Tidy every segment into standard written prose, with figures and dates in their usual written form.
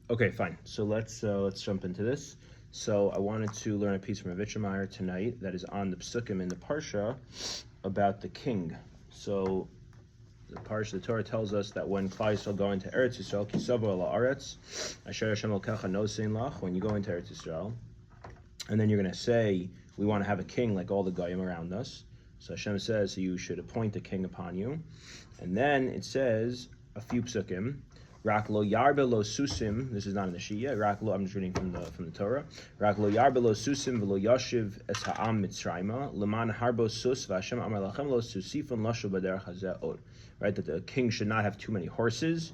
Okay, fine. So let's jump into this. So I wanted to learn a piece from Meir tonight that is on the psukim in the parsha about the king. So the Torah tells us that when Klal Yisrael go into Eretz Yisrael, kisavo ala aretz, asher Hashem Elokecha nosein lach. When you go into Eretz Yisrael, and then you're going to say, we want to have a king like all the goyim around us. So Hashem says, you should appoint a king upon you. And then it says a few psukim. Rak lo yarbe lo susim. This is not in the Shia. Rak lo. I'm just reading from the Torah. Rak lo yarbe lo susim v'lo yashiv es ha'am mitzrayma leman harbo sus v'Hashem amar lachem lo susifon lashu b'derech hazeh od. Right, that the king should not have too many horses,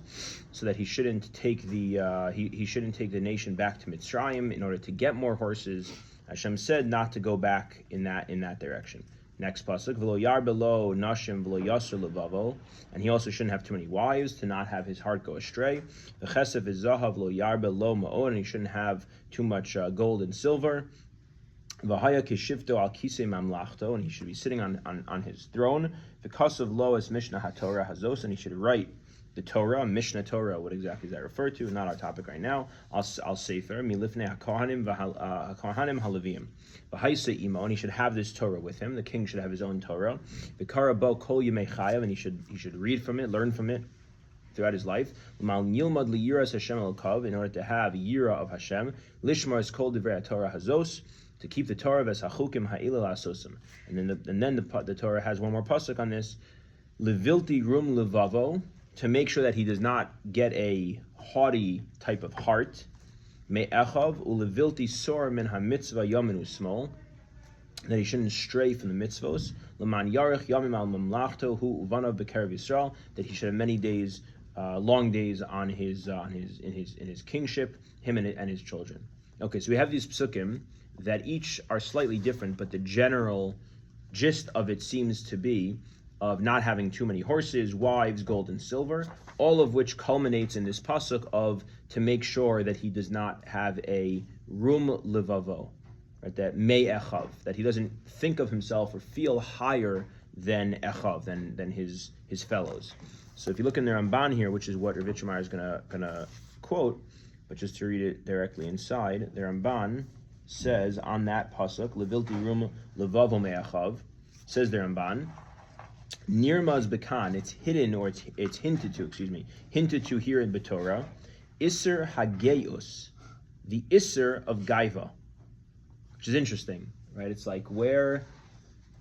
so that he shouldn't take the he shouldn't take the nation back to Mitzrayim in order to get more horses. Hashem said not to go back in that direction. Next pasuk, v'lo yar below nashim v'lo yasur levavo, and he also shouldn't have too many wives to not have his heart go astray. V'chesef is zahav v'lo yar below ma'od, and he shouldn't have too much gold and silver. V'haya kishivto al kisei mamlachto, and he should be sitting on his throne. V'kasav lo es mishnah haTorah hazos, and he should write the Torah, Mishnah Torah. What exactly does that refer to? Not our topic right now. Al sefer milifnei hakohanim halavim. V'haisa imo, and he should have this Torah with him. The king should have his own Torah. V'kara bo kol yemei chayav, and he should read from it, learn from it throughout his life. L'mal nilmad liyiras Hashem Yakov, in order to have yira of Hashem. Lishmar is called divrei Torah hazos, to keep the Torah ves hachukim ha'ilal asosim. And then the Torah has one more pasuk on this. Levilti rum levavo, to make sure that he does not get a haughty type of heart. Me'echav ulevilti sor min ha-mitzvah yamin usmol, that he shouldn't stray from the mitzvos. L'man yarich yamim al mamlachto hu uvanav b'kerev Yisrael, that he should have many days, long days in his kingship, him and his children. Okay, so we have these psukim that each are slightly different, but the general gist of it seems to be of not having too many horses, wives, gold and silver, all of which culminates in this pasuk of to make sure that he does not have a rum levavo, right? That may echav, that he doesn't think of himself or feel higher than echav, than his fellows. So if you look in the Ramban here, which is what Rav Itche is gonna quote, but just to read it directly inside, the Ramban says on that pasuk, levilti rum levavo me'echav, says the Ramban, Nirmaz bekan, it's hidden, or it's hinted to here in the Torah, Isser Hageus, the Isser of Gaiva, which is interesting, right? It's like where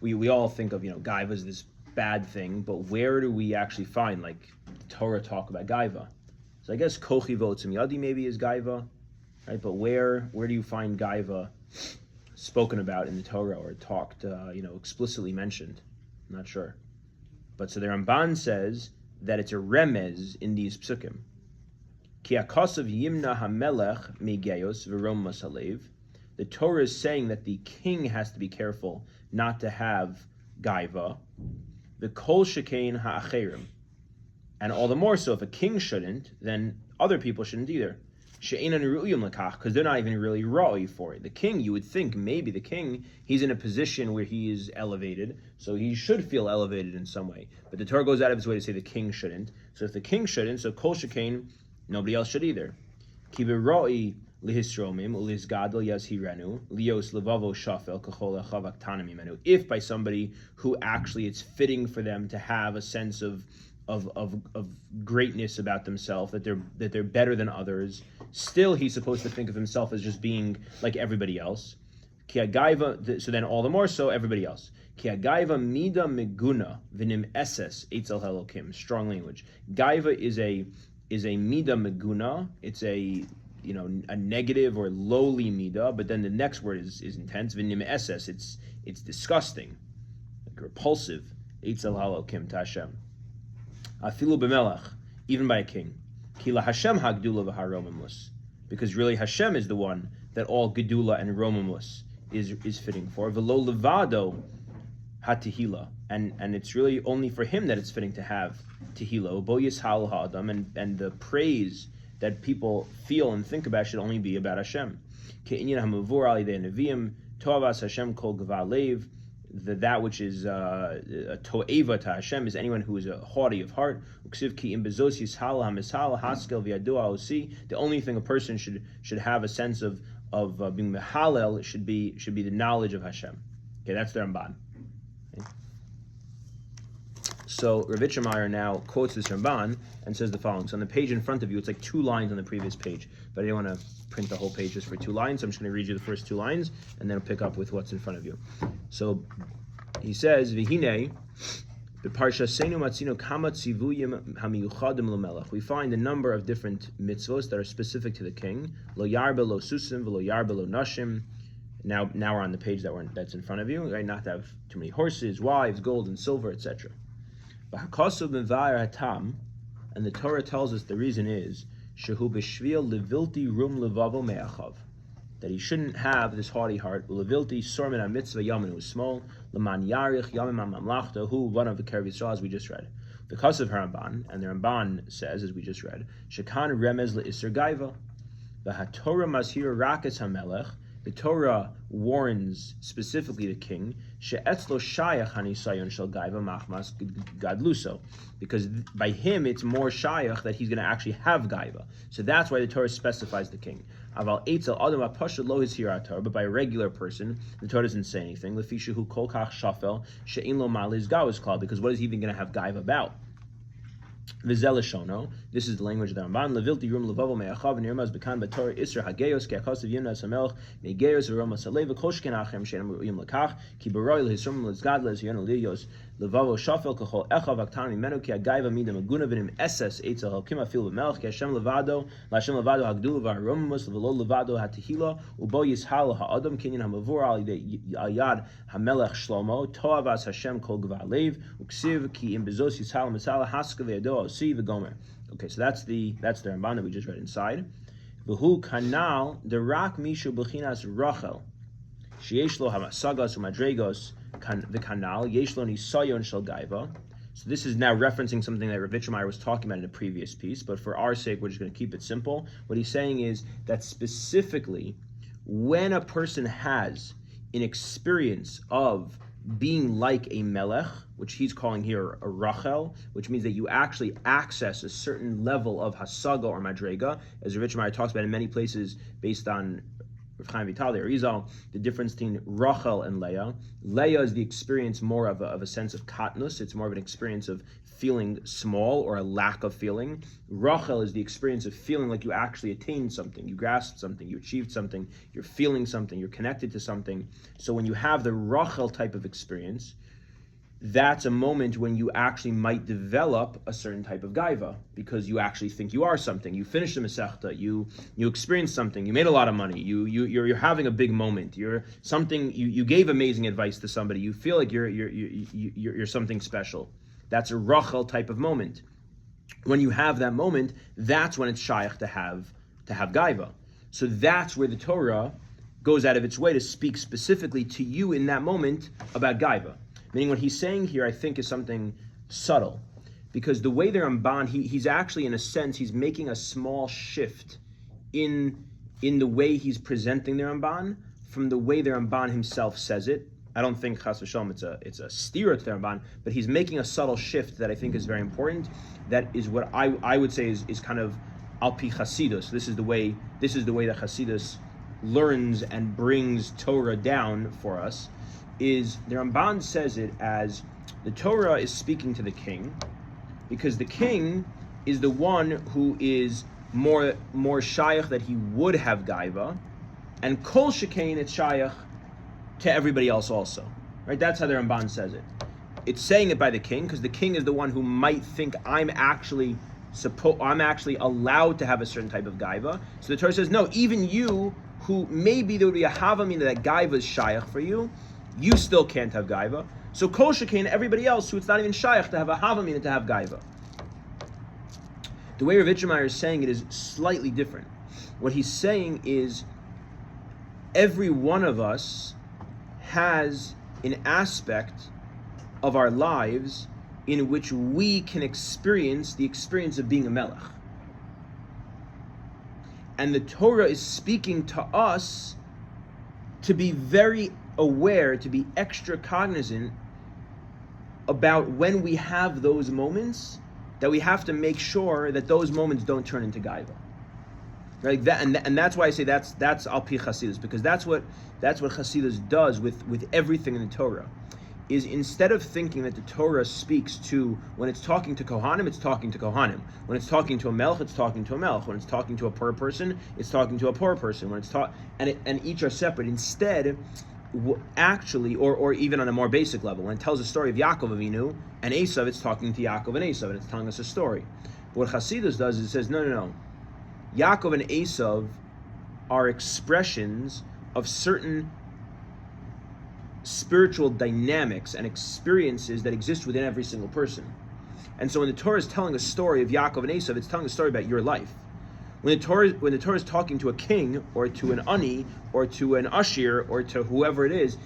we all think of, Gaiva is this bad thing, but where do we actually find, like, the Torah talk about Gaiva? So I guess Kochi Votzim Yadi maybe is Gaiva, right? But where do you find Gaiva spoken about in the Torah or talked, explicitly mentioned? I'm not sure. But so the Ramban says that it's a remez in these psukim. Ki akasav yimna hamelech migayos v'rom masalev. The Torah is saying that the king has to be careful not to have gaiva. The kol shekain ha'acherim. And all the more so, if a king shouldn't, then other people shouldn't either. She'enan ru'yum lakach, because they're not even really ra'i for it. The king, you would think maybe the king, he's in a position where he is elevated, so he should feel elevated in some way. But the Torah goes out of its way to say the king shouldn't. So if the king shouldn't, so kol shekain, nobody else should either. Ki b'ra'i lihisromim u'lizgadol yazhirenu lios levavo shafel kachol echav aktanim imenu. If by somebody who actually it's fitting for them to have a sense of greatness about themselves, that they're better than others, still he's supposed to think of himself as just being like everybody else. So then all the more so everybody else. Gaiva mida meguna v'nim eses eitzel helokim. Strong language. Gaiva is a mida meguna. It's a negative or lowly mida, but then the next word is intense. V'nim eses. It's disgusting, like repulsive. Eitzel helokim tashem. Afilu b'melech, even by a king. Kila Hashem hagdula v'haromamus, because really Hashem is the one that all gedula and romamus is fitting for. V'lo levado hatihila, and it's really only for him that it's fitting to have tehila. Bo yishal ha'adam, and the praise that people feel and think about should only be about Hashem. Ke'inyan hamavur al yidei neviim toavas Hashem kol geva lev. that which is a to'eva to Hashem is anyone who is a haughty of heart. The only thing a person should have a sense of being mehalel should be the knowledge of Hashem. Okay, that's the Ramban. Okay. So Rav Itche Meir now quotes this Ramban and says the following. So on the page in front of you, it's like 2 lines on the previous page, but I didn't want to print the whole page just for 2 lines, so I'm just going to read you the first 2 lines, and then I'll pick up with what's in front of you. So he says, V'hinei, Parshas matzino kama tzivuyim hamiyuchadim l'melech. We find a number of different mitzvos that are specific to the king. Lo yarba lo susim, v'lo yarba lo nashim. Now we're on the page that's in front of you, right? Not to have too many horses, wives, gold and silver, etc. And the Torah tells us the reason is shehu b'shvil levilti rum levavo me'achav, that he shouldn't have this haughty heart. Levilti sormin mitzvah yamin, who is small. Leman yarich yamim mamlachta, who one of the Kerev Yisrael, as we just read. Because of her Ramban, and the Ramban says, as we just read, shekan remez le'isur gaiva, v'hatorah mazhir rakas hamelech. The Torah warns specifically the king, she'etzlo shayach hanisayon shel gaiva machmas gadluso, because by him it's more shayach that he's going to actually have gaiva. So that's why the Torah specifies the king. Aval eitzel adam apasha lo his hirator, but by a regular person, the Torah doesn't say anything. Lefisha hu kol kach shafel she'in lo malis gavus klal, because what is he even going to have gaiva about? V'zelashono. This is the language of the Ramban. Levilti rum levavo me'achav nirmaz bekan b'torah isra hageos ke'achasav yimnas hamelch me'geos v'romas halev v'kol shken achem she'en ru'im lekach ki b'roi lehisrum lezgad lezion liyos levavo shafel kachol echav aktan mimenu ki agaiva midem aguna v'nim eses eitzel halkim afil v'melch ki Hashem levado hagdul v'harumus v'lo levado hatihila ubo yishal ha'adam kinyan hamavur al yad hamelech shlomo to'avas Hashem kol gvar lev uksiv ki im bezos yishal misala haska ve'ado see the gomer. Okay, so that's the Ramban that we just read inside. V'hu kanal derak mishu b'chinas Rachel sheyesh lo hamasagas u'madregos v'kanal yesh lo nisayon shel gaiva. So this is now referencing something that Rav Itche Meir was talking about in a previous piece, but for our sake, we're just going to keep it simple. What he's saying is that specifically, when a person has an experience of being like a melech, which he's calling here a Rachel, which means that you actually access a certain level of hasaga or madrega, as Rav Itche Meir talks about in many places based on Rav Chaim Vital or Rizal, the difference between Rachel and Leah. Leah is the experience more of a sense of katnus. It's more of an experience of feeling small or a lack of feeling. Rachel is the experience of feeling like you actually attained something, you grasped something, you achieved something, you're feeling something, you're connected to something. So when you have the Rachel type of experience, that's a moment when you actually might develop a certain type of gaiva, because you actually think you are something. You finished the Masechta, you experienced something, you made a lot of money, you're having a big moment, you're something, you gave amazing advice to somebody, you feel like you're something special. That's a Rachel type of moment. When you have that moment, that's when it's shaykh to have gaiva. So that's where the Torah goes out of its way to speak specifically to you in that moment about gaiva. Meaning what he's saying here, I think, is something subtle. Because the way the Ramban, he's actually, in a sense, he's making a small shift in the way he's presenting the Ramban from the way the Ramban himself says it. I don't think, chas v'shalom, it's a steer to the Ramban, but he's making a subtle shift that I think is very important. That is what I would say is kind of al pi Chasidus. This is the way that Chasidus learns and brings Torah down for us. Is the Ramban says it as the Torah is speaking to the king, because the king is the one who is more shayach that he would have gaiva, and kol shekain it's shayach to everybody else also. Right? That's how the Ramban says it. It's saying it by the king, because the king is the one who might think I'm actually allowed to have a certain type of gaiva. So the Torah says, no, even you, who maybe there would be a havamina that gaiva is shayach for you, you still can't have gaiva. So kol shekain everybody else who it's not even shayach to have a havamina to have gaiva. The way Rav Itche Meir is saying it is slightly different. What he's saying is every one of us has an aspect of our lives in which we can experience the experience of being a melech. And the Torah is speaking to us to be very aware, to be extra cognizant about when we have those moments, that we have to make sure that those moments don't turn into gaiva. Right? And that's why I say that's al pi Chasidus, because that's what Chasidus does with everything in the Torah. Is instead of thinking that the Torah speaks to, when it's talking to Kohanim, it's talking to Kohanim. When it's talking to a Melech, it's talking to a Melech. When it's talking to a poor person, it's talking to a poor person. When it's and each are separate. Instead, actually, or even on a more basic level, when it tells a story of Yakov Avinu and Esav, it's talking to Yakov and Esav, and it's telling us a story. But what Chasidus does is it says, no. Yakov and Esav are expressions of certain spiritual dynamics and experiences that exist within every single person. And so when the Torah is telling a story of Yaakov and Esav, it's telling a story about your life. When the Torah is talking to a king or to an ani or to an ashir or to whoever it is,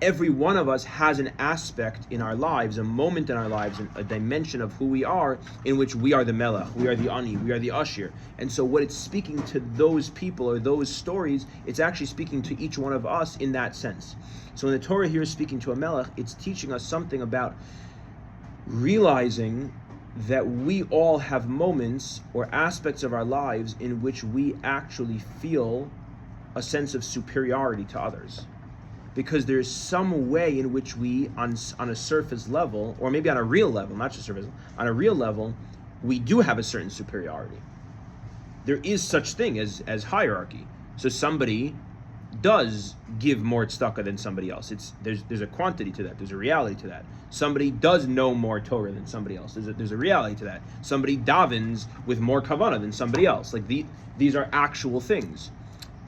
every one of us has an aspect in our lives, a moment in our lives, a dimension of who we are, in which we are the melech, we are the ani, we are the ashir. And so what it's speaking to those people or those stories, it's actually speaking to each one of us in that sense. So when the Torah here is speaking to a melech, it's teaching us something about realizing that we all have moments or aspects of our lives in which we actually feel a sense of superiority to others. Because there's some way in which we, on a surface level, or maybe on a real level, not just surface, on a real level, we do have a certain superiority. There is such thing as hierarchy. So somebody does give more tzedakah than somebody else. There's a quantity to that. There's a reality to that. Somebody does know more Torah than somebody else. There's a reality to that. Somebody davens with more kavanah than somebody else. Like these are actual things.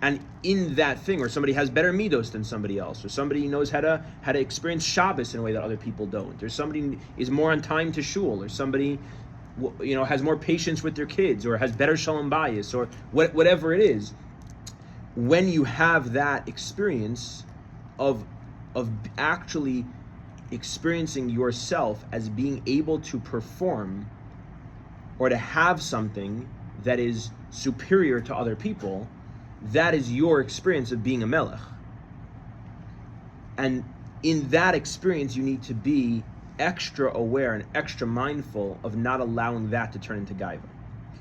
And in that thing, or somebody has better midos than somebody else, or somebody knows how to experience Shabbos in a way that other people don't, or somebody is more on time to shul, or somebody has more patience with their kids, or has better shalom bayis, or whatever it is. When you have that experience of actually experiencing yourself as being able to perform or to have something that is superior to other people, that is your experience of being a melech. And in that experience, you need to be extra aware and extra mindful of not allowing that to turn into gaiva.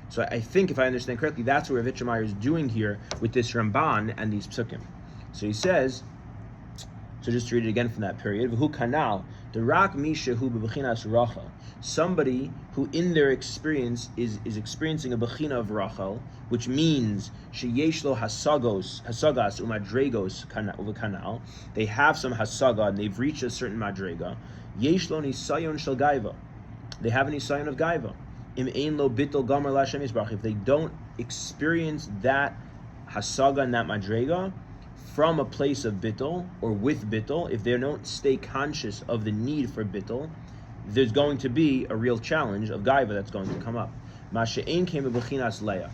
So I think, if I understand correctly, that's what Itche Meir is doing here with this Ramban and these psukim. So he says, so just to read it again from that period, V'hu kanal, the rak misha hu b'bechinas rachel, somebody who in their experience is experiencing a bechina of rachel, which means sheyesh lo hasagas umadregos kanal, they have some hasaga and they've reached a certain madrega, yesh lo nisayon shel gaiva, they have a nisayon of gaiva. Im ein lo bittul gomer l'Hashem yisbarach, if they don't experience that hasaga and that madrega from a place of bittul or with bittul, if they don't stay conscious of the need for bittul, there's going to be a real challenge of gaiva that's going to come up. Masha'ein came to b'chinas leah,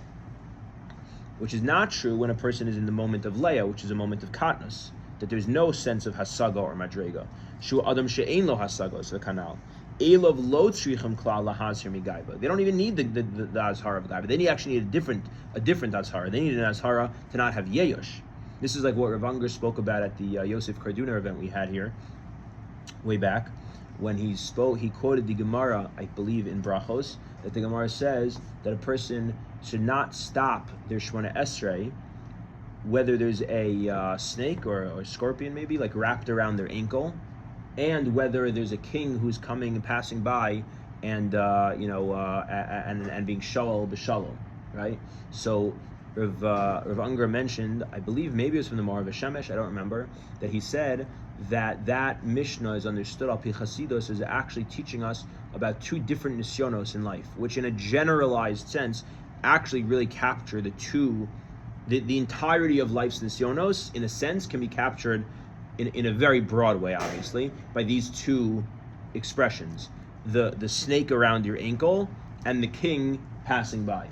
which is not true when a person is in the moment of leah, which is a moment of katnus, that there's no sense of hasaga or madrega. Shu adam she'ein lo hasagos v'kanal. Elov lo tzrichim klal lahazhir migaiva. They don't even need the azhara of gaiva. They actually need a different azhara. They need an azhara to not have yeyosh. This is like what Rav Unger spoke about at the Yosef Karduner event we had here, way back, when he spoke. He quoted the Gemara, I believe in Brachos, that the Gemara says that a person should not stop their Shemona Esrei, whether there's a snake or a scorpion maybe, like wrapped around their ankle, and whether there's a king who's coming and passing by and and being shalom b'shalom, right? So Rav Unger mentioned, I believe maybe it was from the Mar of Shemesh, I don't remember, that he said that Mishnah is understood al pi Chasidus is actually teaching us about two different nisyonos in life, which in a generalized sense actually really capture the entirety of life's nisyonos, in a sense, can be captured in a very broad way, obviously, by these two expressions. The snake around your ankle and the king passing by.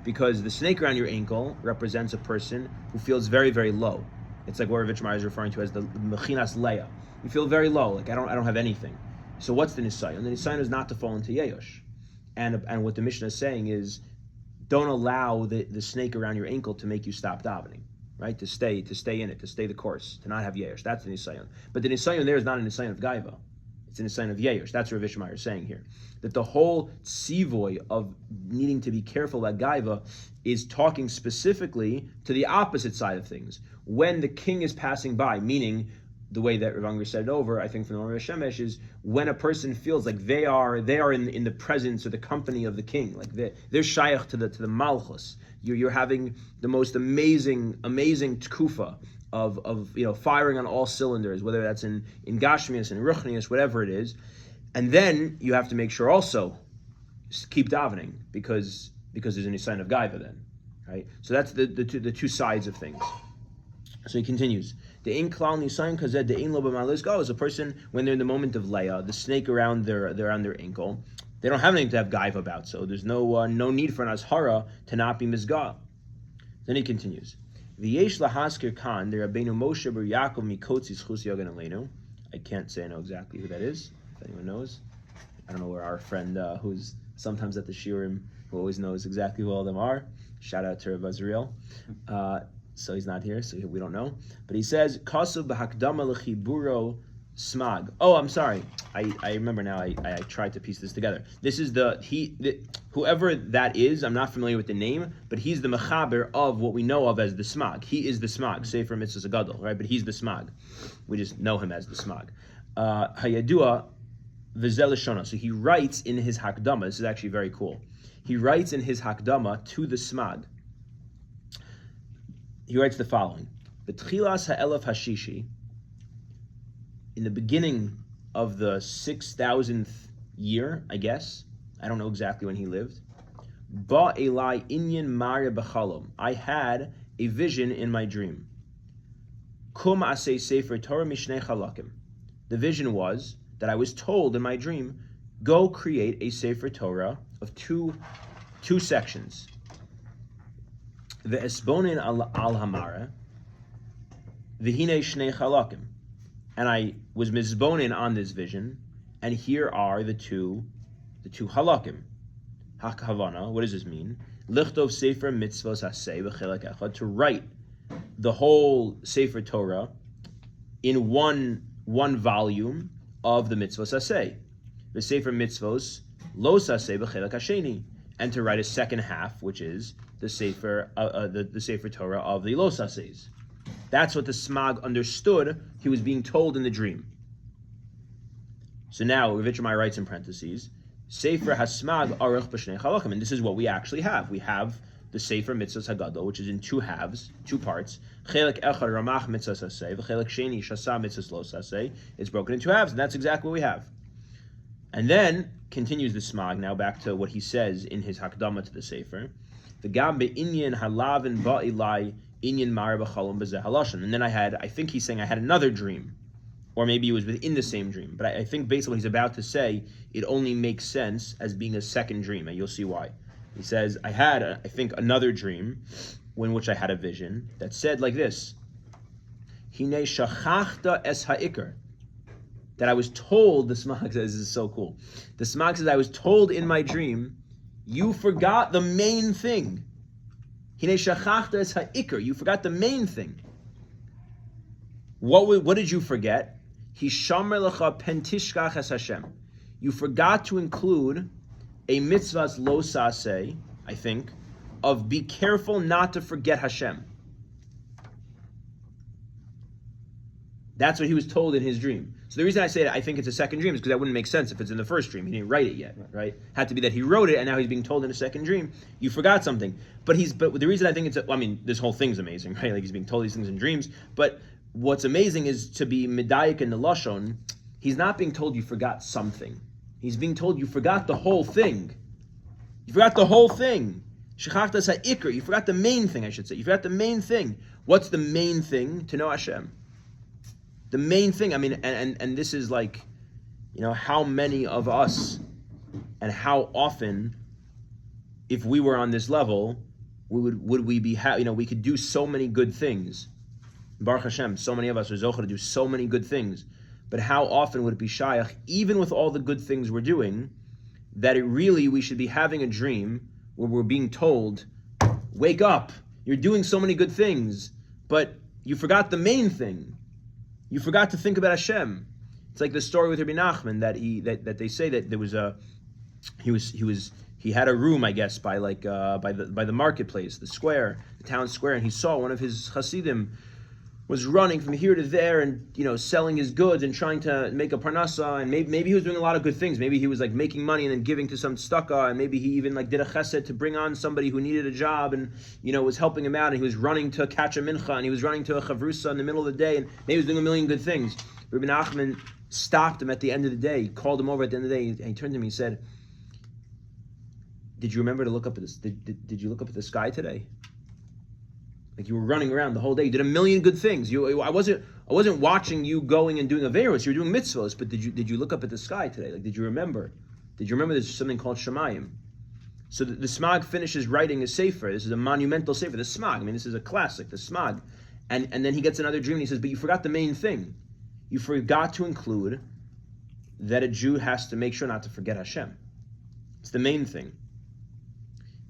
Because the snake around your ankle represents a person who feels very, very low. It's like what Itche Meir is referring to as the mechinas leah. You feel very low, like I don't have anything. So what's the nisayon? The nisayon is not to fall into yeyosh. And what the Mishnah is saying is, don't allow the snake around your ankle to make you stop davening, right? To stay in it, to stay the course, to not have yesh. That's the nisayon. But the nisayon there is not a nisayon of gaiva. It's a nisayon of yesh. That's what Rav Meir is saying here. That the whole tzivoy of needing to be careful about gaiva is talking specifically to the opposite side of things. When the king is passing by, meaning the way that Rav Unger said it over, I think from the Morgenstern Shemesh, is when a person feels like they are in the presence or the company of the king, like they're shaykh to the malchus. You're having the most amazing tkufa of firing on all cylinders, whether that's in gashmias and ruchnias, whatever it is, and then you have to make sure also keep davening because there's any sign of gaiva then, right? So that's the two sides of things. So he continues. The in klal nisayon kazed the in lo b'malisko is a person when they're in the moment of leia, the snake around their ankle. They don't have anything to have gaiva about, so there's no need for an azhara to not be mizgah. Then he continues. V'yesh lahaskir kan the Rabbeinu Moshe bar Yakov mikotzi zchus yogan aleinu. I can't say I know exactly who that is. If anyone knows, I don't know where our friend who's sometimes at the shiurim who always knows exactly who all of them are. Shout out to Rav Azriel. So he's not here, so we don't know. But he says, Kasu b'hakdama l'chiburo smag. Oh, I'm sorry. I remember now. I tried to piece this together. This is whoever that is. I'm not familiar with the name, but he's the mechaber of what we know of as the smag. He is the smag. Sefer Mitzvahs Agadol, right? But he's the smag. We just know him as the smag. Hayadua v'zel shona. So he writes in his hakdama. This is actually very cool. He writes in his hakdama to the smag. He writes the following: B'tchilas ha'elef hashishi, in the beginning of the 6,000th year, I guess, I don't know exactly when he lived, Ba elai inyan Meir b'chalom, I had a vision in my dream. Kum asay sefer Torah mishnei chalakim. The vision was that I was told in my dream, go create a sefer Torah of two sections. The esbonin al hamara, v'hinei shnei chalakim, and I was mizbonin on this vision, and here are the two halakim. Hakavana. What does this mean? Lichtov sefer mitzvos hasei v'chelek echad, to write the whole sefer Torah in one volume of the mitzvos hasei. The sefer mitzvos los hasei v'chelek hasheni, and to write a second half, which is the sefer Torah of the Los Haseis. That's what the smag understood he was being told in the dream. So now Rav Meir writes in parentheses, Sefer Hasmag Aruch B'Shnei Chalakim, and this is what we actually have. We have the Sefer Mitzvahs Hagadol, which is in two halves, two parts. Chelek Echad Ramach Mitzvahs Hasei, v'Chelek Sheni Shasa Mitzvahs Los Hasei. It's broken in two halves, and that's exactly what we have. And then continues the smag now back to what he says in his Hakdama to the Sefer. The Gambe Inyan Halavin Ba'ilai Inyan Meir b'Chalom B'Zeh Halashon. And then I think he's saying I had another dream, or maybe it was within the same dream. But I think basically what he's about to say, it only makes sense as being a second dream, and you'll see why. He says, I had, I think, another dream in which I had a vision that said like this: Hine shachachta es ha'ikar. That I was told, the smag says, this is so cool. The smag says, I was told in my dream, you forgot the main thing. Hine shachachta es ha'ikar. You forgot the main thing. What did you forget? Hishamer lecha pen tishkach es Hashem. You forgot to include a mitzvahs lo saseh, I think, of be careful not to forget Hashem. That's what he was told in his dream. So the reason I say that I think it's a second dream is because that wouldn't make sense if it's in the first dream. He didn't write it yet, right? Had to be that he wrote it and now he's being told in a second dream, you forgot something. But the reason I think this whole thing's amazing, right? Like he's being told these things in dreams. But what's amazing is to be medayik in the lashon. He's not being told you forgot something. He's being told you forgot the whole thing. You forgot the whole thing. Shechachtas ha'ikr. You forgot the main thing, I should say. You forgot the main thing. What's the main thing? To know Hashem. The main thing, I mean, and this is like, how many of us and how often, if we were on this level, we could do so many good things. Baruch Hashem, so many of us are zocheh to do so many good things. But how often would it be shayach, even with all the good things we're doing, that we should be having a dream where we're being told, wake up, you're doing so many good things, but you forgot the main thing. You forgot to think about Hashem. It's like the story with Rabbi Nachman that they say that there was he had a room, I guess, by the marketplace, the town square, and he saw one of his Hasidim was running from here to there and selling his goods and trying to make a parnasa, and maybe he was doing a lot of good things. Maybe he was like making money and then giving to some tzedakah, and maybe he even like did a chesed to bring on somebody who needed a job and was helping him out, and he was running to catch a mincha, and he was running to a chavrusa in the middle of the day, and maybe he was doing a million good things. Rabbi Nachman stopped him at the end of the day. He called him over at the end of the day, and he turned to me and he said, "Did you remember to look up at this? Did you look up at the sky today? Like you were running around the whole day. You did a million good things. I wasn't watching you going and doing averos. You were doing mitzvos. But did you look up at the sky today? Like did you remember? Did you remember there's something called Shemayim?" So the Smag finishes writing a sefer. This is a monumental sefer. The Smag. I mean, this is a classic. The Smag, and then he gets another dream and he says, "But you forgot the main thing. You forgot to include that a Jew has to make sure not to forget Hashem. It's the main thing."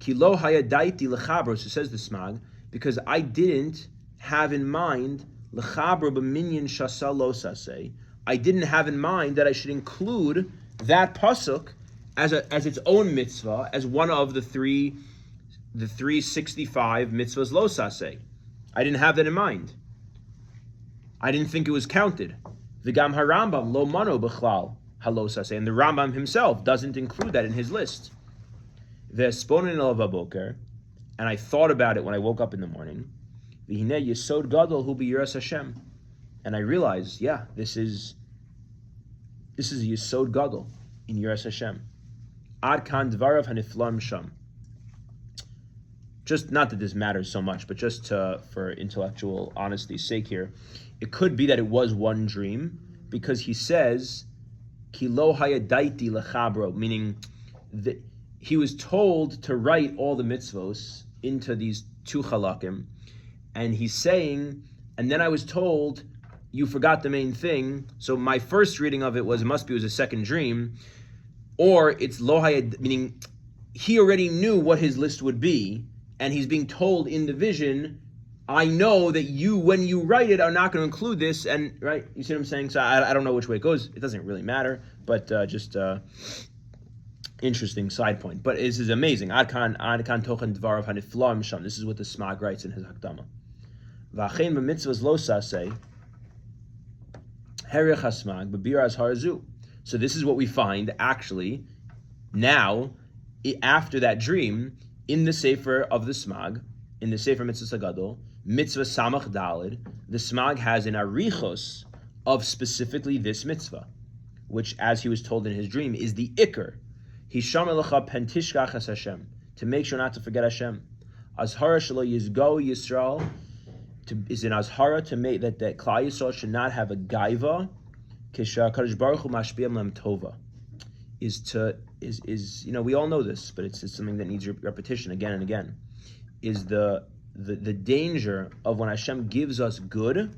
Ki lo hayadaiti lechabro, so says the Smag, because I didn't have in mind lechabro b'minyan shasal lo saseh. I didn't have in mind that I should include that pasuk as its own mitzvah, as one of the 365 mitzvahs lo saseh. I didn't have that in mind. I didn't think it was counted. V'gam harambam lo mano b'chlal halo saseh, and the Rambam himself doesn't include that in his list. V'esponin el vaboker, and I thought about it when I woke up in the morning. V'hineh yesod gadol hu b'yiras Hashem, and I realized, this is a yesod gadol in yiras Hashem. Ad kan dvarav haniflam sham. Just not that this matters so much, but just for intellectual honesty's sake here, it could be that it was one dream, because he says ki lo hayadaiti lechabro, meaning that he was told to write all the mitzvos into these two chalakim, and he's saying, and then I was told you forgot the main thing. So my first reading of it was a second dream, or it's lo hayad, meaning he already knew what his list would be, and he's being told in the vision, I know that you, when you write it, are not going to include this, and right, you see what I'm saying? So I don't know which way it goes. It doesn't really matter, but just interesting side point. But this is amazing. Ad kan tochen dvarav haniflam sham. This is what the Smag writes in his Hakdama. V'achein b'mitzvahs lo saseh herich hasmag b'biraz harazu. So this is what we find actually now after that dream in the Sefer of the Smag, in the Sefer Mitzvah Sagadol, Mitzvah Samach Dalid. The Smag has an arichos of specifically this mitzvah, which, as he was told in his dream, is the Iker. Hisham elecha pen tishkach es Hashem, to make sure not to forget Hashem. Azhara shelo yizgo Yisrael, is an azhara to make that Klal Yisrael should not have a gaiva. Kisha Kadosh Baruch Hu mashpiyam lem tova, is we all know this, but it's something that needs repetition again and again. Is the danger of when Hashem gives us good,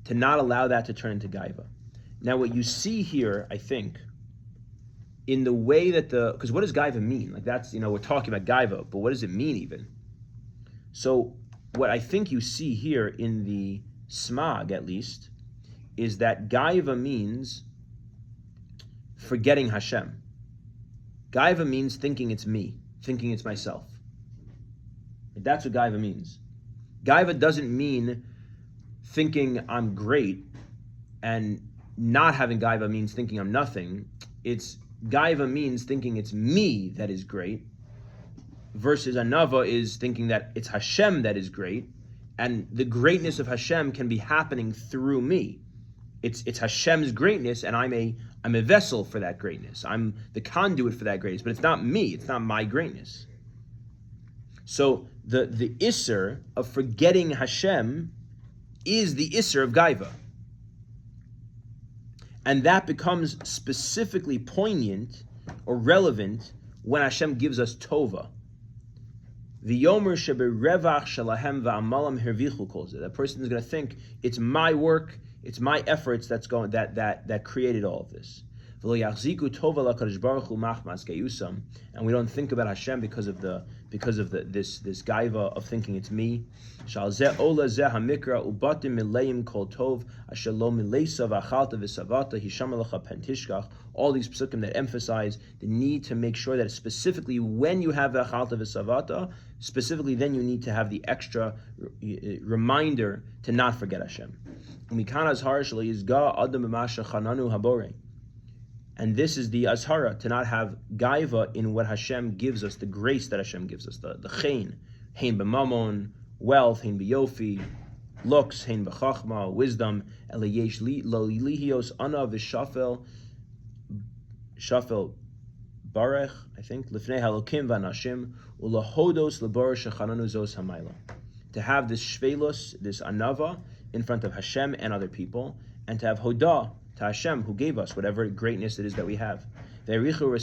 to not allow that to turn into gaiva. Now, what you see here, I think, in the way that because what does gaiva mean? Like that's, we're talking about gaiva, but what does it mean even? So what I think you see here in the Smag, at least, is that gaiva means forgetting Hashem. Gaiva means thinking it's me, thinking it's myself. That's what gaiva means. Gaiva doesn't mean thinking I'm great, and not having gaiva means thinking I'm nothing. It's gaiva means thinking it's me that is great, versus anava is thinking that it's Hashem that is great, and the greatness of Hashem can be happening through me. It's Hashem's greatness, and I'm a vessel for that greatness. I'm the conduit for that greatness, but it's not me. It's not my greatness. So the isser of forgetting Hashem is the isser of gaiva. And that becomes specifically poignant or relevant when Hashem gives us tova. V'yomer sheberevach shalahem va'amalam hervichu calls it. That person is going to think it's my work, it's my efforts that created all of this. And we don't think about Hashem because of this gaiva of thinking it's me. All these psukim that emphasize the need to make sure that specifically when you have the achalta v'savata, specifically then you need to have the extra reminder to not forget Hashem. And this is the azhara, to not have gaiva in what Hashem gives us, the grace that Hashem gives us, the hein b'mamon, wealth, hein b'yofi, looks, hein b'chachma, wisdom, elayesh lihios ana v'shafel barech, I think, lifnei halokim v'anashim, ulahodos lebor shechananu zos hamayla. To have this shvelus, this anava, in front of Hashem and other people, and to have hodah to Hashem who gave us whatever greatness it is that we have. And Mesechah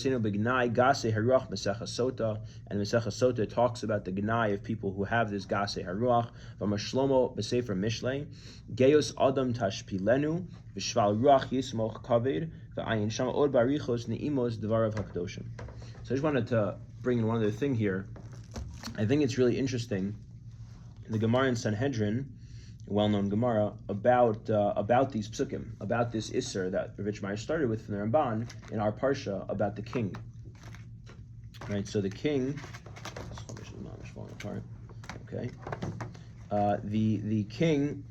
Sota talks about the gnai of people who have this gasei haruach. Shlomo b'sefer Mishlei, Geos Adam tashpilenu v'shval ruach yismoch kaved v'ayin shama od barichos neimos devarav hakdoshim. So I just wanted to bring in one other thing here. I think it's really interesting. The Gemara in Sanhedrin, a well-known Gemara, about these psukim, about this Isser that Rav Itche started with from the Ramban in our parsha about the king. Right, so the king, this is falling apart. Okay, the king.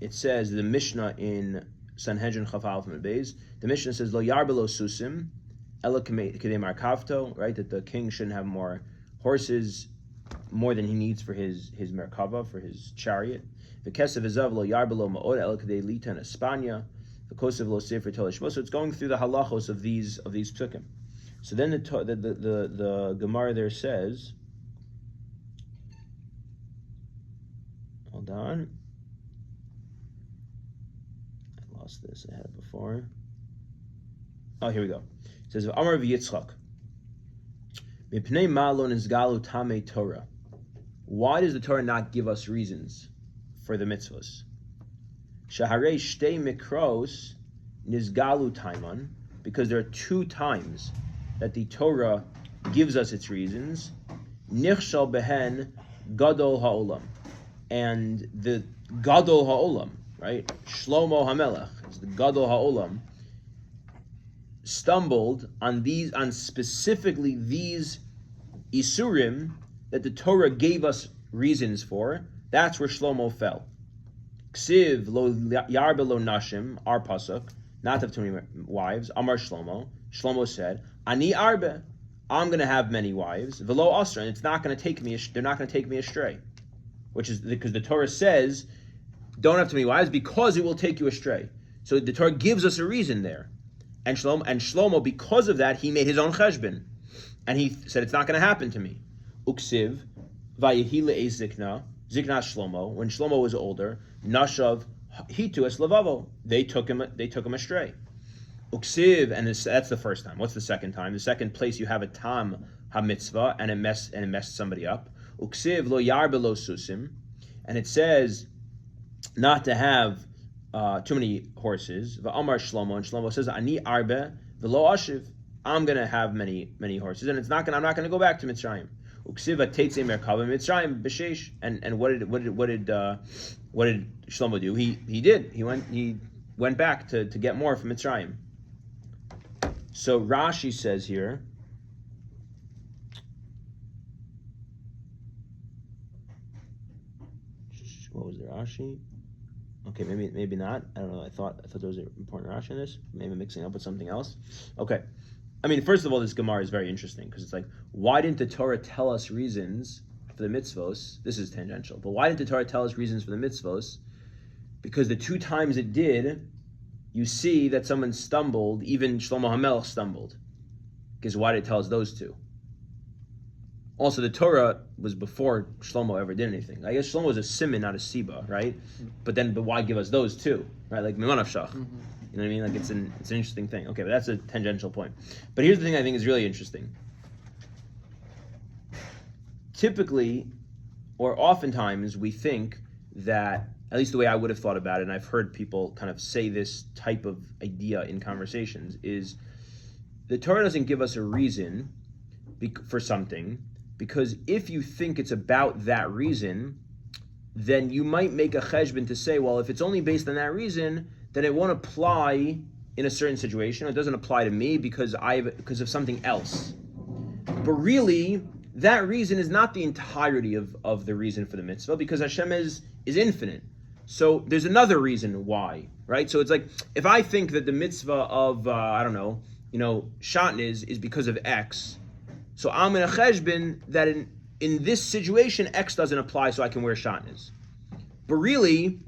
It says the Mishnah in Sanhedrin Chaf Aleph Amud Beis. The Mishnah says lo yarbelo susim ela kedei markavto. Right, that the king shouldn't have more horses, more than he needs for his merkava, for his chariot. The kesev ezav lo yarbelo ma'od el kadei lita in Espanya. The kosev lo sefer tolishmo. So it's going through the halachos of these psukim. So then the Gemara there says, hold on, I lost this. I had it before. Oh, here we go. It says Amar v'Yitzchak. Mipnei malon izgalu tamei Torah. Why does the Torah not give us reasons for the mitzvahs? Shaharei shtei mikros nizgalu taiman, because there are two times that the Torah gives us its reasons. Nichshal behen gadol ha'olam, and the gadol ha'olam, right? Shlomo HaMelech is the gadol ha'olam, stumbled on specifically these isurim that the Torah gave us reasons for. That's where Shlomo fell. Ksiv lo yarbe lo nashim, our pasuk, not to have too many wives. Amar Shlomo. Shlomo said, Ani arbe, I'm going to have many wives. Velo asra, and it's not going to take me. They're not going to take me astray, which is because the Torah says, don't have too many wives because it will take you astray. So the Torah gives us a reason there, and Shlomo, because of that, he made his own cheshbon, and he said it's not going to happen to me. Uksiv vayehile zikna Shlomo. When Shlomo was older, nashav hitu es levavo. They took him astray. Uksiv, and that's the first time. What's the second time? The second place you have a tam ha-mitzvah and it messed somebody up. Uksiv lo yarbe lo susim, and it says not to have too many horses. Va'amar Shlomo, and Shlomo says ani arbe v'lo ashiv. I'm going to have many horses, and I'm not going to go back to Mitzrayim. Uksiva teitze merkava Mitzrayim b'sheish. And what did Shlomo do? He went back to get more from Mitzrayim. So Rashi says here, what was the Rashi? Okay, maybe not. I don't know. I thought there was an important Rashi in this. Maybe mixing up with something else. Okay. I mean, first of all, this Gemara is very interesting because it's like, why didn't the Torah tell us reasons for the mitzvos? This is tangential, but why didn't the Torah tell us reasons for the mitzvos? Because the two times it did, you see that someone stumbled, even Shlomo HaMelech stumbled. Because why did it tell us those two? Also, the Torah was before Shlomo ever did anything. I guess Shlomo was a siman, not a siba, right? But why give us those two, right? Like Mimanavshach. You know what I mean? Like it's an interesting thing. Okay, but that's a tangential point. But here's the thing I think is really interesting. Typically, or oftentimes, we think that at least the way I would have thought about it, and I've heard people kind of say this type of idea in conversations, is the Torah doesn't give us a reason for something, because if you think it's about that reason, then you might make a cheshbon to say, well, if it's only based on that reason, then it won't apply in a certain situation. It doesn't apply to me because of something else. But really, that reason is not the entirety of the reason for the mitzvah, because Hashem is infinite. So there's another reason why, right? So it's like, if I think that the mitzvah of, shatnez is because of X, so I'm in a cheshbon that in this situation, X doesn't apply, so I can wear shatnez. But really,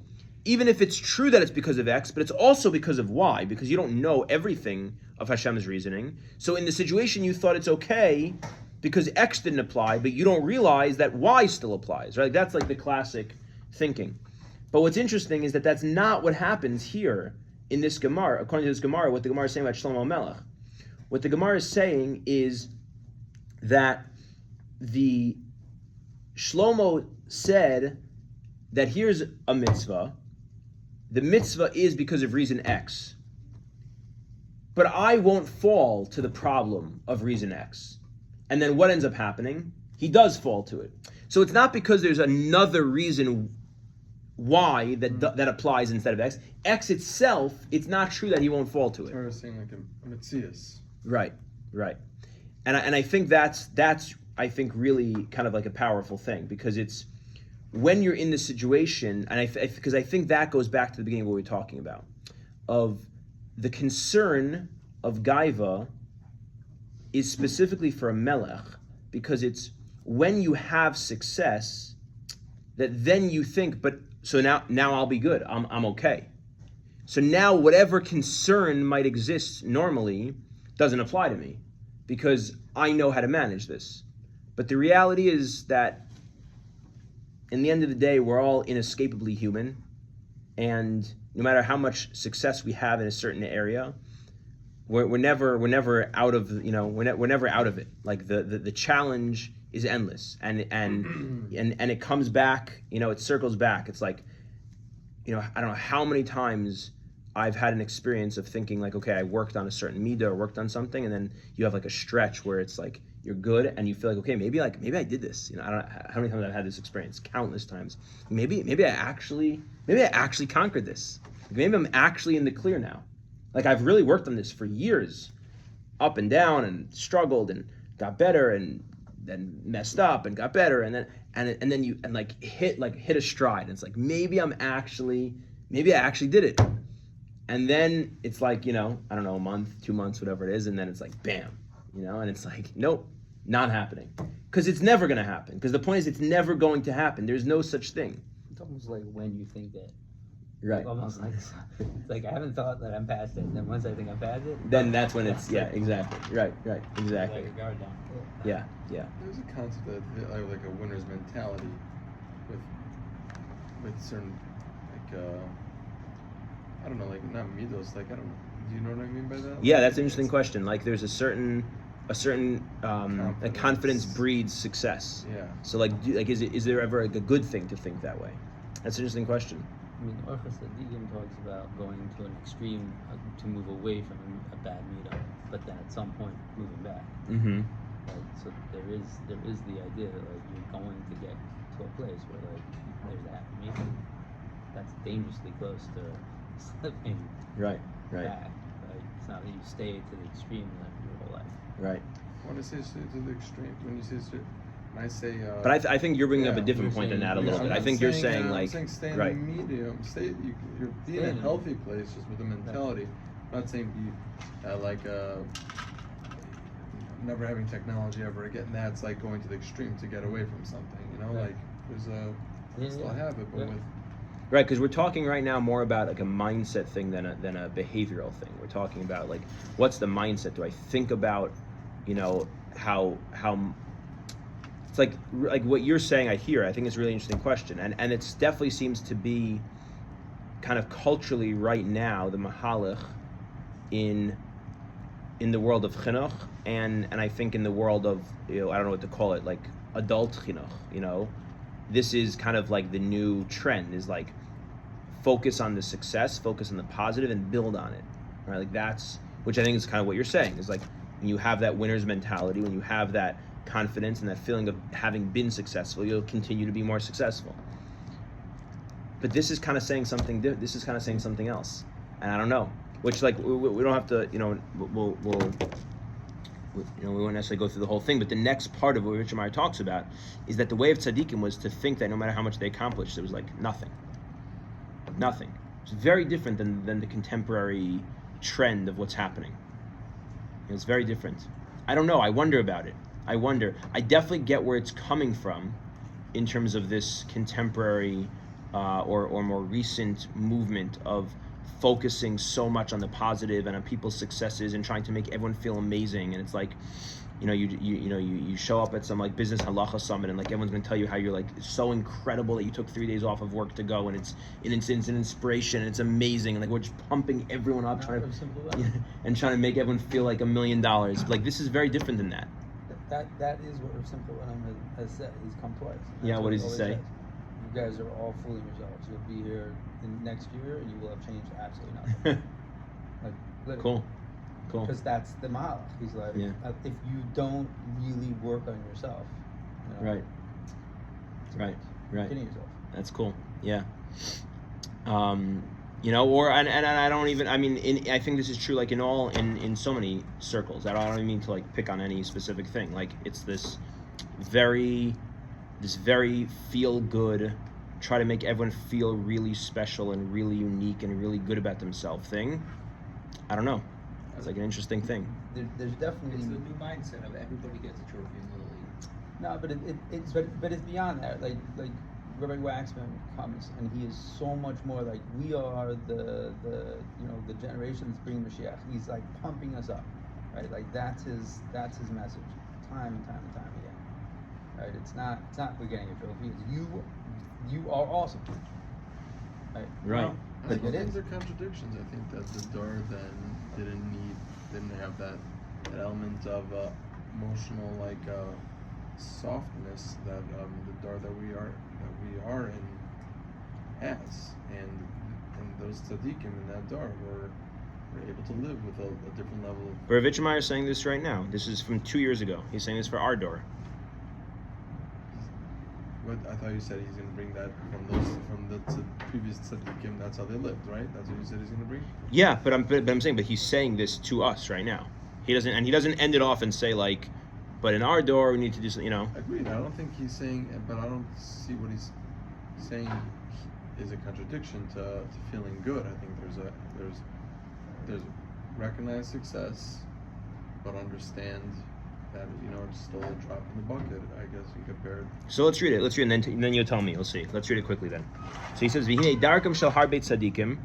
even if it's true that it's because of X, but it's also because of Y, because you don't know everything of Hashem's reasoning. So in the situation, you thought it's okay because X didn't apply, but you don't realize that Y still applies, right? That's like the classic thinking. But what's interesting is that that's not what happens here in this Gemara. According to this Gemara, what the Gemara is saying about Shlomo Melech, what the Gemara is saying is that the Shlomo said that here's a mitzvah. The mitzvah is because of reason X. But I won't fall to the problem of reason X. And then what ends up happening? He does fall to it. So it's not because there's another reason Y that applies instead of X. X itself, it's not true that he won't fall to it. I was saying like a mitzias. Right. And I think that's I think really kind of like a powerful thing, because it's when you're in the situation, and because I think that goes back to the beginning of what we were talking about, of the concern of gaiva is specifically for a melech, because it's when you have success that then you think, but so now I'll be good, I'm okay. So now whatever concern might exist normally doesn't apply to me, because I know how to manage this. But the reality is that in the end of the day, we're all inescapably human, and no matter how much success we have in a certain area, we're never out of we're never out of it. Like the challenge is endless, and it comes back. It circles back. It's like, I don't know how many times I've had an experience of thinking like, okay, I worked on a certain midah or worked on something, and then you have like a stretch where it's like you're good, and you feel like, okay, maybe I did this. I don't know how many times I've had this experience, countless times. Maybe I actually conquered this. Maybe I'm actually in the clear now. Like I've really worked on this for years, up and down, and struggled and got better, and then messed up and got better, and then you hit a stride. And it's like maybe I actually did it. And then it's like, I don't know, a month, 2 months, whatever it is, and then it's like bam, and it's like, nope, not happening. Because it's never going to happen. Because the point is, it's never going to happen. There's no such thing. It's almost like when you think that. Right. Like almost like it's like I haven't thought that I'm past it, and then once I think I'm past it, then that's when it's exactly. Right, exactly. Let your guard down. Yeah. There's a concept of like a winner's mentality with certain I don't know, like not midos, like I don't know. Do you know what I mean by that? Yeah, that's an interesting question. Like there's a certain confidence breeds success. Yeah. So is there ever a good thing to think that way? That's an interesting question. I mean, Orchos Ladiyim talks about going to an extreme to move away from a bad meetup, but then at some point moving back. Mm-hmm. Right? So there is the idea that like you're going to get to a place where like there's that meeting that's dangerously close to slipping Right. back. Right? It's not that you stay to the extreme your whole life. Right. When I say to the extreme, when you say I say. But I think you're bringing up a different point than that a little bit. I think you're saying I'm saying stay in the medium. You're being in a healthy place just with a mentality. I'm not saying be never having technology ever again. That's like going to the extreme to get away from something. Like there's still have it, but with. Right, because we're talking right now more about like a mindset thing than a behavioral thing. We're talking about like, what's the mindset? Do I think about, how it's like what you're saying I hear. I think it's a really interesting question. And it definitely seems to be kind of culturally right now, the mahalach in the world of chinuch and I think in the world of, I don't know what to call it, like adult chinuch, this is kind of like the new trend is like focus on the success, focus on the positive, and build on it, right? Like that's, which I think is kind of what you're saying, is like when you have that winner's mentality, when you have that confidence and that feeling of having been successful, you'll continue to be more successful. But this is kind of saying something. This is kind of saying something else, and I don't know. Which, like, we don't have to, we'll we won't necessarily go through the whole thing. But the next part of what Itche Meir talks about is that the way of tzaddikim was to think that no matter how much they accomplished, it was like nothing. It's very different than the contemporary trend of what's happening. It's very different. I don't know. I wonder about it. I definitely get where it's coming from in terms of this contemporary or more recent movement of focusing so much on the positive and on people's successes and trying to make everyone feel amazing. And it's like, you show up at some like business halacha summit and like everyone's going to tell you how you're like so incredible that you took 3 days off of work to go, and it's an inspiration and it's amazing, and like we're just pumping everyone up trying to make everyone feel like $1 million. Like this is very different than that. That is what Rav Simcha has said. He's come twice. Yeah, what does he say? You guys are all fooling yourselves. You'll be here next year and you will have changed absolutely nothing. Like literally. Cool. Because that's the malach. He's like, if you don't really work on yourself, right. Kidding yourself. That's cool. Yeah. Or I don't even. I mean, I think this is true. Like in so many circles. I don't even mean to like pick on any specific thing. Like it's this very feel good, try to make everyone feel really special and really unique and really good about themselves thing. I don't know. It's like an interesting thing. There's definitely it's the new mindset of everybody gets a trophy in the league. No, but it's beyond that. Like Rabbi Waxman comes and he is so much more like we are the generation that's bringing Mashiach. He's like pumping us up, right? Like that's his message, time and time again. Right? It's not we're getting a trophy. It's you are awesome. Right. Right. I think these are contradictions. I think that the Dor then didn't have that element of emotional softness that the Dor that we are in has, and those tzaddikim in that Dor were able to live with a different level of. Rav Itche Meir is saying this right now. This is from 2 years ago. He's saying this for our Dor. But I thought you said he's going to bring that from the previous tzaddikim. That's how they lived, right? That's what you said he's going to bring. Yeah, but I'm saying, but he's saying this to us right now. He doesn't end it off and say like, but in our Dor we need to do something. Agreed. I don't think he's saying, but I don't see what he's saying is a contradiction to feeling good. I think there's recognize success, but understand that it's still a drop in the bucket, I guess you compared. So let's read it, and then you'll tell me. We'll see. Let's read it quickly then. So he says, "V'hinei darkam shel harbe tzadikim,"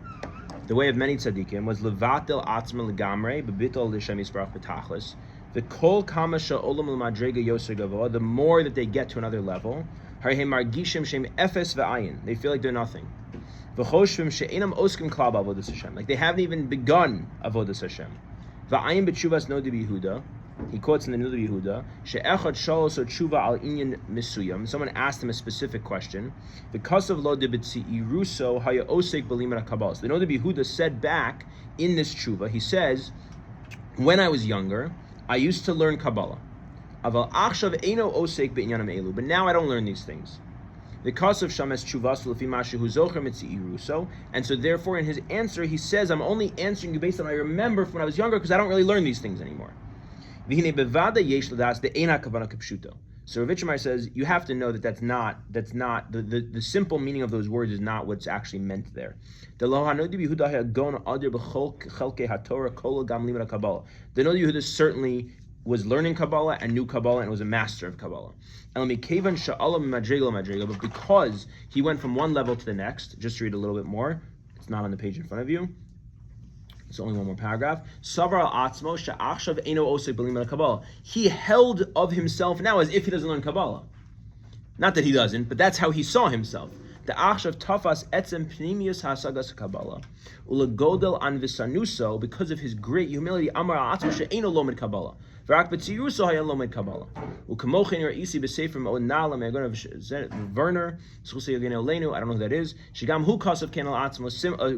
the way of many tzadikim was levatel atzma legamre bebitol l'shem yisbarach b'tachlis. The kol kama she'olam l'madrega yoser gavoa, the more that they get to another level, harei margishim shem efes v'ayin, they feel like they're nothing. V'choshvim she'enam oskim klal b'avodas Hashem, like they haven't even begun avodas Hashem. V'ayin b'tshuvas no Yehuda. He quotes in the Nudei Yehuda, "She'echad shalos tshuva al inyan misuyam." Someone asked him a specific question. The kasav lo debitzi iruso haya osek b'limud kabbalah. The Nudei Yehuda said back in this tshuva, he says, "When I was younger, I used to learn Kabbalah. Aval achshav eino osek b'inyanim elu." But now I don't learn these things. The kasav shames tshuvas lefi mashu zocher mitzi iruso. And so therefore, in his answer, he says, "I'm only answering you based on what I remember from when I was younger, because I don't really learn these things anymore." So Rav Itche Meir says you have to know that's not the simple meaning of those words is not what's actually meant there. The Nudei Yehuda certainly was learning Kabbalah and knew Kabbalah and was a master of Kabbalah. But because he went from one level to the next, just to read a little bit more, it's not on the page in front of you. It's only one more paragraph. He held of himself now as if he doesn't learn Kabbalah. Not that he doesn't, but that's how he saw himself. The achshav tafas etzem pnimius hasagas Kabbalah ulegodel an visanuso, because of his great humility. Amar atzmo she'eno lomed Kabbalah. V'rak b'tziruso haya lomed Kabbalah. U'kamochin ra'isi b'sefer me'od na'ala me'agon of Werner, S'chusei Yagenu Leinu, I don't know who that is. Shigam hu kasav ken al atzmo,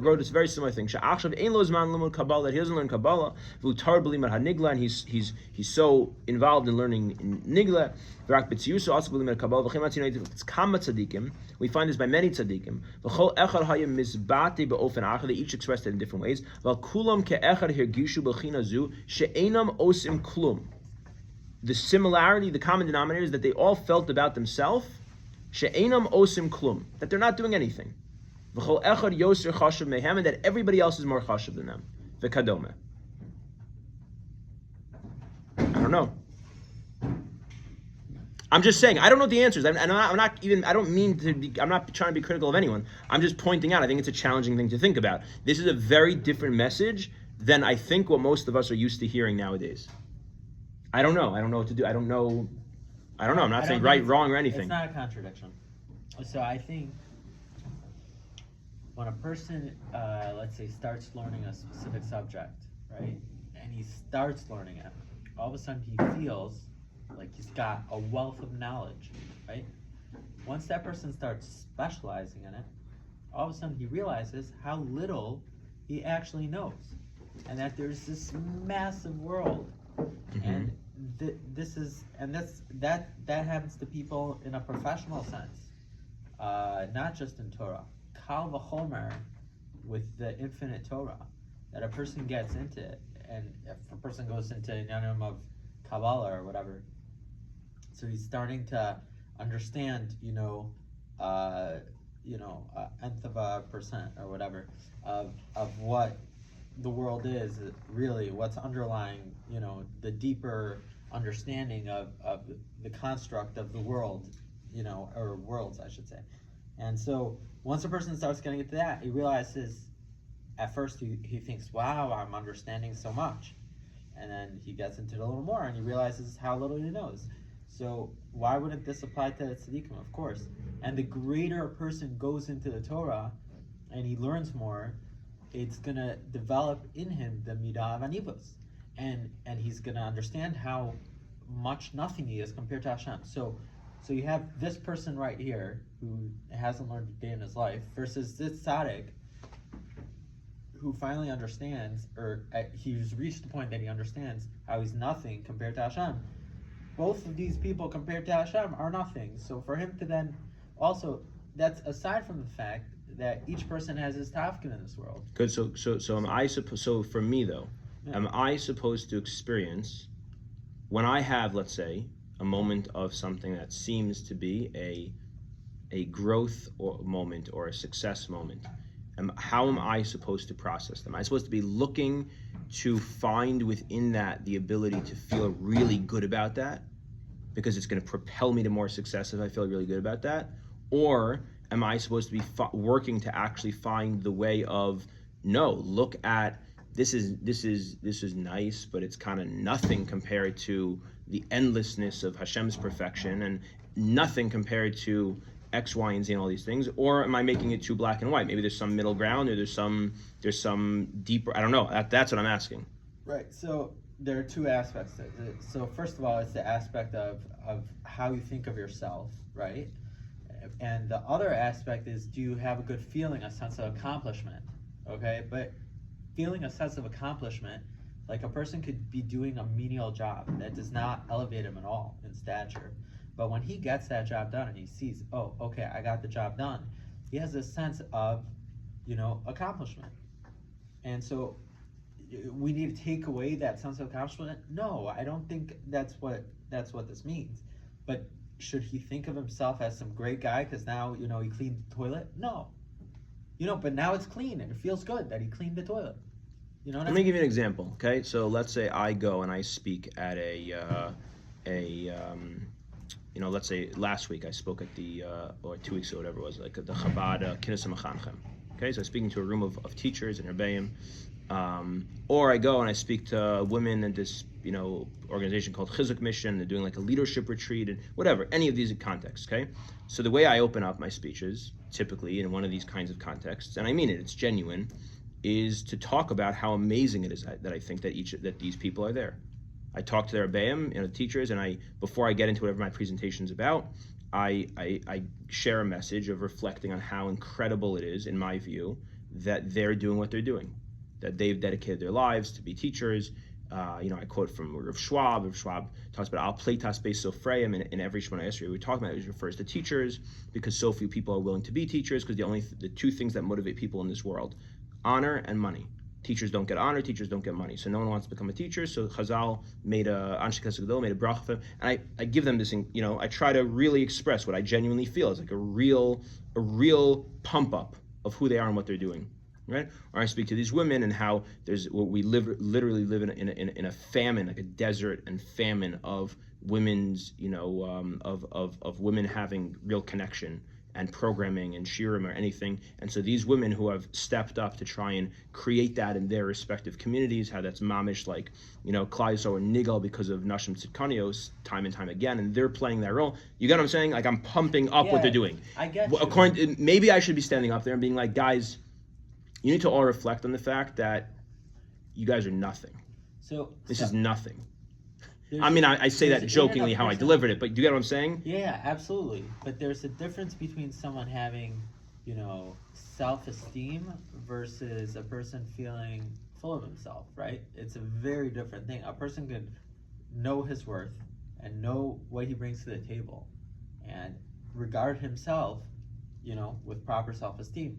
wrote this very similar thing. She'achshav ein lo zman limud Kabbalah, that he doesn't learn Kabbalah. V'utar b'limad hanigla, and he's so involved in learning in nigla. V'rak b'tziruso also b'limad Kabbalah. V'chem atzino it's kama tzadikim. We find this by many tzadikim. V'chol echad haya mizbate be'ofen achad. They each expressed it in different ways. V'al kulam ke'echad hirgishu b'china zu she'enam osim klum. The similarity, the common denominator is that they all felt about themselves she'enam osim klum, that they're not doing anything. V'chol echad yoser chashav mehem, and that everybody else is more chashav than them. V'kadome. I don't know. I'm just saying, I don't know the answers. I'm not trying to be critical of anyone. I'm just pointing out, I think it's a challenging thing to think about. This is a very different message than I think what most of us are used to hearing nowadays. I don't know. I don't know what to do. I don't know. I'm not saying right, wrong, or anything. It's not a contradiction. So I think when a person, let's say, starts learning a specific subject, right, and he starts learning it, all of a sudden he feels like he's got a wealth of knowledge, right? Once that person starts specializing in it, all of a sudden he realizes how little he actually knows, and that there's this massive world, and that happens to people in a professional sense, not just in Torah. Kal v'chomer with the infinite Torah, that a person gets into it, and if a person goes into Inyanim of Kabbalah or whatever, so he's starting to understand, nth of a percent or whatever of what the world is really, what's underlying, the deeper understanding of the construct of the world, or worlds, I should say. And so once a person starts getting into that, he realizes, at first he thinks, wow, I'm understanding so much. And then he gets into it a little more and he realizes how little he knows. So why wouldn't this apply to tzaddikim? Of course. And the greater a person goes into the Torah and he learns more, it's gonna develop in him the midah of anivos, and he's gonna understand how much nothing he is compared to Hashem. So you have this person right here who hasn't learned a day in his life versus this tzaddik who finally understands, or he's reached the point that he understands how he's nothing compared to Hashem. Both of these people compared to Hashem are nothing. So for him to then also, that's aside from the fact that each person has his tafkin in this world. Good. So am I supposed? So for me though, am I supposed to experience when I have, let's say, a moment of something that seems to be a growth or moment or a success moment? How am I supposed to process them? Am I supposed to be looking to find within that the ability to feel really good about that, because it's going to propel me to more success if I feel really good about that? Or am I supposed to be working to actually find the way of, no, look at this is nice, but it's kind of nothing compared to the endlessness of Hashem's perfection, and nothing compared to X, Y, and Z and all these things? Or am I making it too black and white? Maybe there's some middle ground, or there's some deeper, I don't know. That's what I'm asking. Right. So there are two aspects to it. So first of all, it's the aspect of how you think of yourself, right? And the other aspect is, do you have a good feeling, a sense of accomplishment? Okay, but feeling a sense of accomplishment, like a person could be doing a menial job that does not elevate him at all in stature. But when he gets that job done and he sees, oh, okay, I got the job done, he has this sense of, accomplishment. And so we need to take away that sense of accomplishment? No, I don't think that's what this means. But should he think of himself as some great guy because now, he cleaned the toilet? No. But now it's clean and it feels good that he cleaned the toilet. Let me give you an example, okay? So let's say I go and I speak at let's say last week I spoke at the, or 2 weeks ago, whatever it was, like at the Chabad Kinus HaMachanchem. Okay, so I'm speaking to a room of teachers and Rebbeim. Or I go and I speak to women in this, organization called Chizuk Mission. They're doing like a leadership retreat and whatever, any of these contexts, okay? So the way I open up my speeches, typically in one of these kinds of contexts, and I mean it, it's genuine, is to talk about how amazing it is that I think that these people are there. I talk to their rebbeim, the teachers, and before I get into whatever my presentation is about, I share a message of reflecting on how incredible it is, in my view, that they're doing what they're doing, that they've dedicated their lives to be teachers. I quote from Rav Schwab. Rav Schwab talks about al pleitas beis sofreim in every Shemona Esrei. We talk about it refers to teachers because so few people are willing to be teachers, because the two things that motivate people in this world, honor and money. Teachers don't get honor, teachers don't get money. So no one wants to become a teacher. So Chazal made a bracha for him. And I give them this, I try to really express what I genuinely feel is like a real pump up of who they are and what they're doing. Right? Or I speak to these women and how we literally live in a famine, like a desert and famine of women's, of women having real connection and programming and shirim or anything. And so these women who have stepped up to try and create that in their respective communities, how that's mamish, like, Klal Yisrael and Nigal because of Nashim Tzidkanios time and time again, and they're playing that role. You get what I'm saying? Like, I'm pumping up what they're doing. I get you. Maybe I should be standing up there and being like, guys, you need to all reflect on the fact that you guys are nothing. This is nothing. I say that jokingly how I delivered it, but do you get what I'm saying? Yeah, absolutely. But there's a difference between someone having, self-esteem versus a person feeling full of himself, right? It's a very different thing. A person could know his worth and know what he brings to the table and regard himself, with proper self-esteem.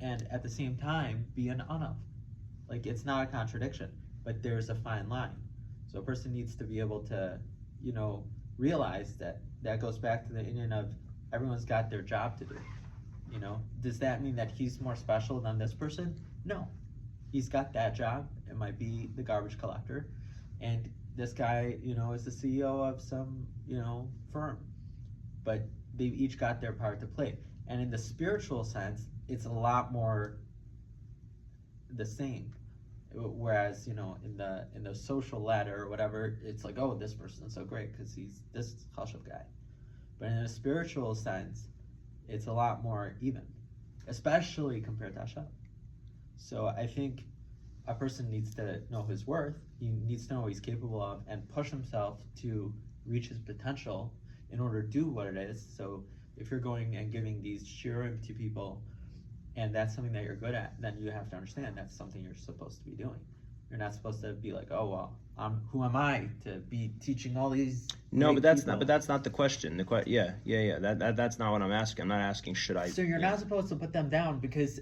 And at the same time, be an anav. Like, it's not a contradiction, but there's a fine line. So a person needs to be able to, realize that goes back to the Indian of everyone's got their job to do. Does that mean that he's more special than this person? No. He's got that job. It might be the garbage collector. And this guy, is the CEO of some, firm. But they've each got their part to play. And in the spiritual sense, it's a lot more the same. Whereas, in the social ladder or whatever, it's like, oh, this person's so great because he's this chashuv guy. But in a spiritual sense, it's a lot more even, especially compared to Hashem. So I think a person needs to know his worth. He needs to know what he's capable of and push himself to reach his potential in order to do what it is. So if you're going and giving these shirim to people, and that's something that you're good at, then you have to understand that's something you're supposed to be doing. You're not supposed to be like, oh well, who am I to be teaching all these? No, but that's people? not. But that's not the question. That's not what I'm asking. I'm not asking should I. So you're not supposed to put them down because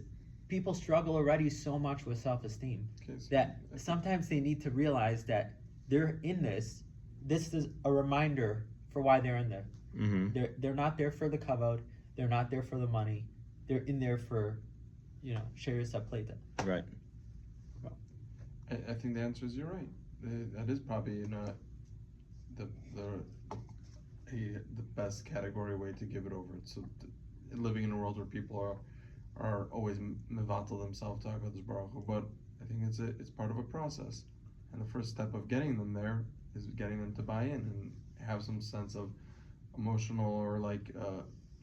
people struggle already so much with self-esteem that sometimes they need to realize that they're in this. This is a reminder for why they're in there. Mm-hmm. They're not there for the kavod. They're not there for the money. They're in there for, Sheris HaPleita. Right. I think the answer is you're right. That is probably not the best category way to give it over. So living in a world where people are always mevatel themselves to HaKadosh Baruch Hu, but I think it's part of a process, and the first step of getting them there is getting them to buy in and have some sense of emotional or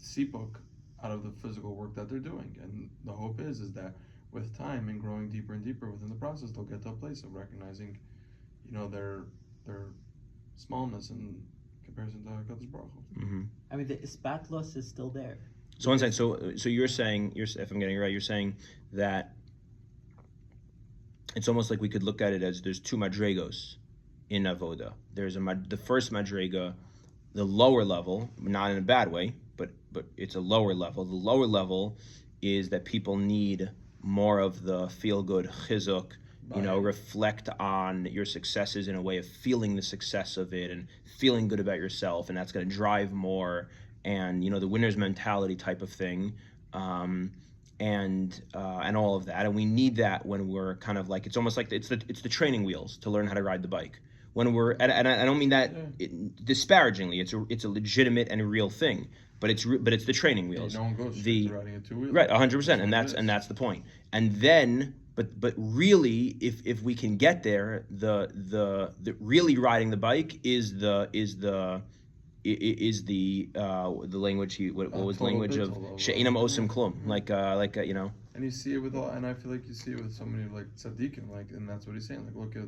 sipuk out of the physical work that they're doing. And the hope is that with time and growing deeper and deeper within the process, they'll get to a place of recognizing, their smallness in comparison to HaKadosh Baruch Hu. Mm-hmm. I mean, the isbatlos is still there. So one second. So you're saying, if I'm getting it right, you're saying that it's almost like we could look at it as there's two madregos in avoda. There's the first madrega, the lower level, not in a bad way, but it's a lower level. The lower level is that people need more of the feel-good chizuk, reflect on your successes in a way of feeling the success of it and feeling good about yourself, and that's going to drive more, and the winner's mentality type of thing, and all of that. And we need that when we're kind of like, it's almost like it's the training wheels to learn how to ride the bike. When we're, and I don't mean that disparagingly. It's a legitimate and a real thing, but it's the training wheels. No one goes straight to riding a two-wheeler. Right, 100%, and that's the point. And then, but really, if we can get there, the really riding the bike is the language. What was the language of she'inam osim klum? Like. And you see it with all, and I feel like you see it with so many tzaddikim, and that's what he's saying. Look at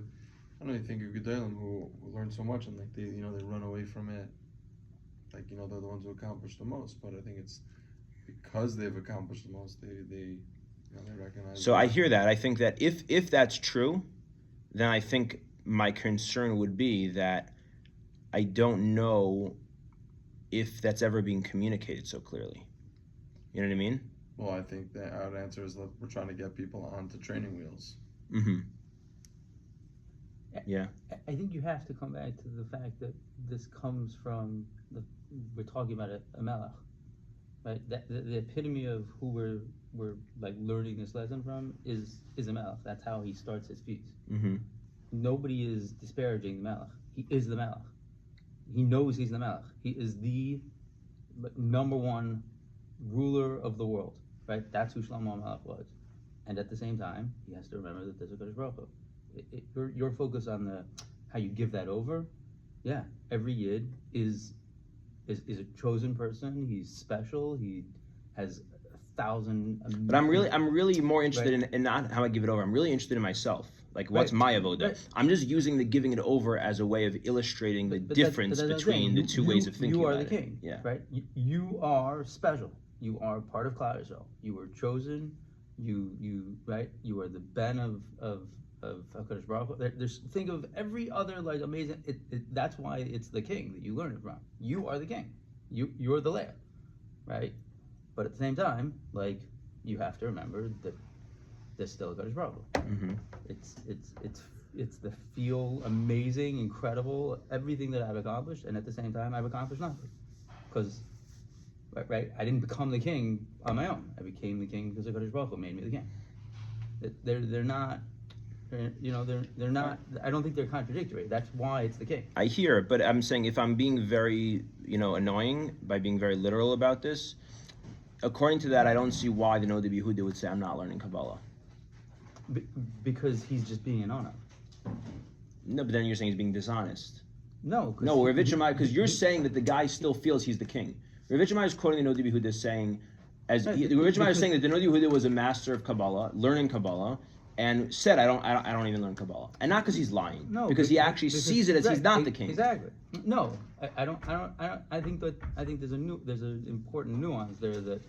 I don't know, you think of Gedalim who learn so much and like they run away from it. Like, they're the ones who accomplish the most, but I think it's because they've accomplished the most, they recognize. So I hear that. I think that if that's true, then I think my concern would be that I don't know if that's ever being communicated so clearly. You know what I mean? Well, I think that our answer is that we're trying to get people onto training wheels. Mm-hmm. Yeah. I think you have to come back to the fact that this comes from we're talking about a melech, right? That the epitome of who we're like learning this lesson from is a melech. That's how he starts his piece. Mm-hmm. Nobody is disparaging the melech. He is the melech. He knows he's the melech. He is the number one ruler of the world, right? That's who Shlomo Melech was. And at the same time, he has to remember that there's a Kadosh Baruch Hu. Your focus on how you give that over, yeah. Every Yid is a chosen person. He's special. He has 1,000. But I'm really more interested Right. in not how I give it over. I'm really interested in myself. Like, what's Right. my avoda? Right. I'm just using the giving it over as a way of illustrating the difference that's what I'm saying. between the two ways of thinking You are about the it. king, Yeah. right? You are special. You are part of Klal Yisrael. You were chosen. You right. You are the ben of HaKadosh Baruch Hu. There's think of every other like amazing. That's why it's the king that you learn it from. You are the king. You're the lair, right? But at the same time, like you have to remember that there's still a HaKadosh Baruch Hu. Mm-hmm. It's the feel amazing, incredible, everything that I've accomplished, and at the same time I've accomplished nothing, because right, I didn't become the king on my own. I became the king because HaKadosh Baruch Hu made me the king. They're not. They're not. I don't think they're contradictory. That's why it's the king. I hear, but I'm saying if I'm being very, annoying by being very literal about this, according to that, I don't see why the Nodeh Yehuda would say I'm not learning Kabbalah. Because he's just being an honor. No, but then you're saying he's being dishonest. No, Rav Itche Meir, because you're saying that the guy still feels he's the king. Rav Itche Meir is quoting the Nodeh Yehuda saying, Rav Itche Meir is saying that the Nodeh Yehuda was a master of Kabbalah, learning Kabbalah, and said, I don't even learn Kabbalah, and not because he's lying, No, because he actually sees it as he's not the king. Exactly. No, I don't. I think there's an important nuance there that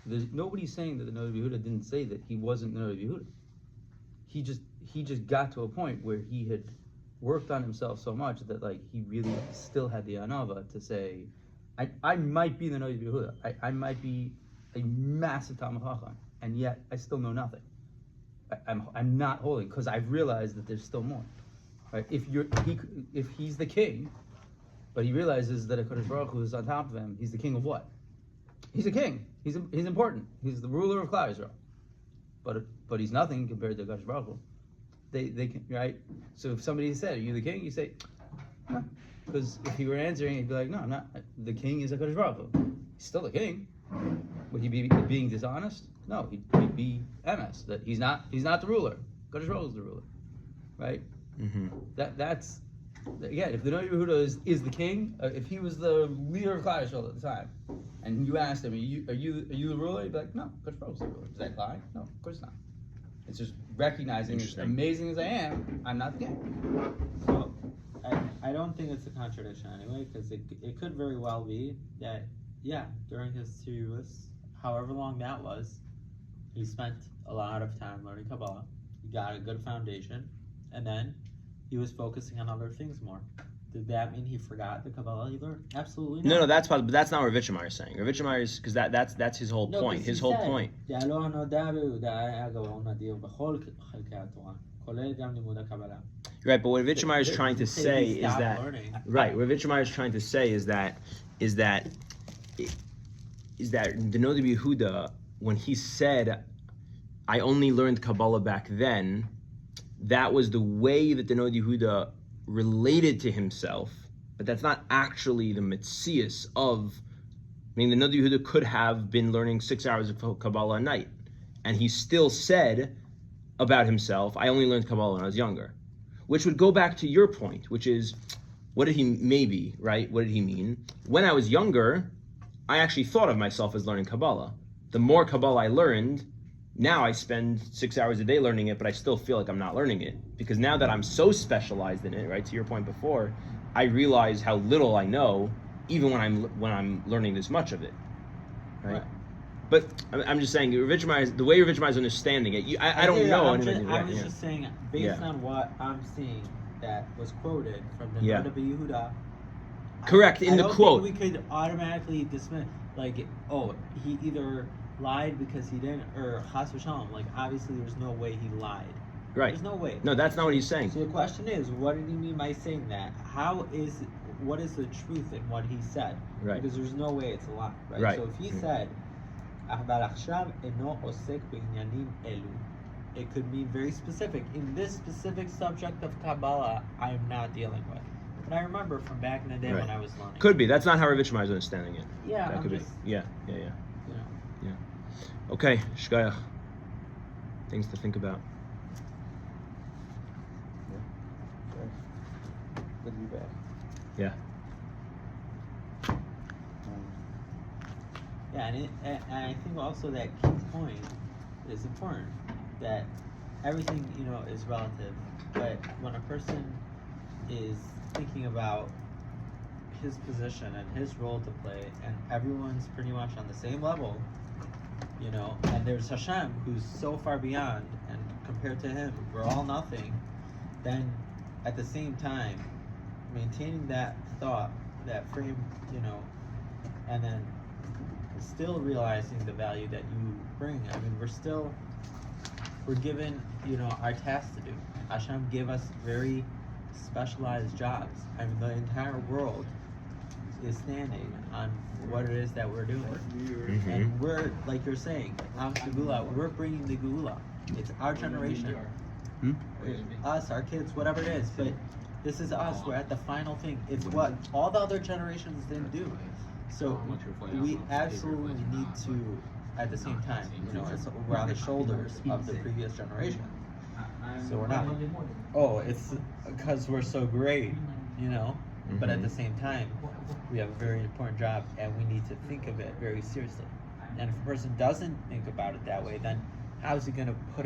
there's nobody's saying that the Nodeh Yehuda didn't say that he wasn't the Nodeh Yehuda. He just got to a point where he had worked on himself so much that like he really still had the anava to say, I might be the Nodeh Yehuda. I might be a massive Talmid Chacham, and yet I still know nothing. I'm not holding because I've realized that there's still more. Right? If he's the king, but he realizes that HaKadosh Baruch Hu is on top of him, he's the king of what? He's a king. He's important. He's the ruler of Klal Yisrael. But he's nothing compared to HaKadosh Baruch Hu. They can, right? So if somebody said, "Are you the king?" You say, "No," because if he were answering, he'd be like, "No, I'm not. The king is HaKadosh Baruch Hu. He's still the king." Would he be being dishonest? No, he'd be MS. That he's not the ruler. HaKadosh Baruch Hu is the ruler, right? Mm-hmm. That's again. If the Nodeh Yehuda is the king, if he was the leader of Klal Yisrael at the time, and you asked him, "Are you the ruler?" He'd be like, "No, HaKadosh Baruch Hu is the ruler." Does that lie? No, of course not. It's just recognizing, as amazing as I am, I'm not the king. So, I don't think it's a contradiction anyway, because it could very well be that, yeah, during his tzirus, however long that was, he spent a lot of time learning Kabbalah. He got a good foundation, and then he was focusing on other things more. Did that mean he forgot the Kabbalah he learned? Absolutely not. No, that's possible, but that's not what Rav Itche Meir is saying. Rav Itche Meir is, because that's his whole point. His whole point. Right, but what Rav Itche Meir is trying to say is that right. What Rav Itche Meir is trying to say is that the Nodeh Yehuda, when he said, "I only learned Kabbalah back then," that was the way that the Nodeh Yehuda related to himself, but that's not actually the metzius of. I mean, the Nodeh Yehuda could have been learning 6 hours of Kabbalah a night, and he still said about himself, "I only learned Kabbalah when I was younger," which would go back to your point, which is, what did he mean? When I was younger, I actually thought of myself as learning Kabbalah. The more Kabbalah I learned, Now I spend 6 hours a day learning it, but I still feel like I'm not learning it because now that I'm so specialized in it, right? To your point before, I realize how little I know, even when I'm learning this much of it, right? But I'm just saying, the way Ravitch Meir is understanding it, I don't know. I was just saying, based on what I'm seeing that was quoted from the Noda B'Yehuda. Correct, in the quote. Think we could automatically dismiss, like, oh, he either lied because he didn't, or Chas v'Shalom, like, obviously there's no way he lied. Right. There's no way. No, that's not what he's saying. So the question is, what did he mean by saying that? What is the truth in what he said? Right. Because there's no way it's a lie, right? Right. So if he said, "אבל עכשיו אינו עוסק בעניינים אלו," it could mean very specific. In this specific subject of Kabbalah, I am not dealing with. But I remember from back in the day when I was learning. Could be. That's not how Ravitch Meir is understanding it. Yeah, that could be. Yeah. You know. Yeah. Okay, Shkayach. Things to think about. Good to be back. Yeah. Yeah, and I think also that key point is important, that everything, is relative, but when a person is thinking about his position and his role to play, and everyone's pretty much on the same level, and there's Hashem who's so far beyond, and compared to him, we're all nothing, then at the same time, maintaining that thought, that frame, and then still realizing the value that you bring. I mean, we're given, our tasks to do. Hashem gave us very specialized jobs. I mean, the entire world is standing on what it is that we're doing. Mm-hmm. And we're, like you're saying, we're bringing the Geula. It's our generation. Us, our kids, whatever it is, but this is us. We're at the final thing. It's what all the other generations didn't do. So we absolutely need to, at the same time, we're on the shoulders of the previous generation. So we're not, it's because we're so great, but at the same time, we have a very important job and we need to think of it very seriously. And if a person doesn't think about it that way, then how is he going to put it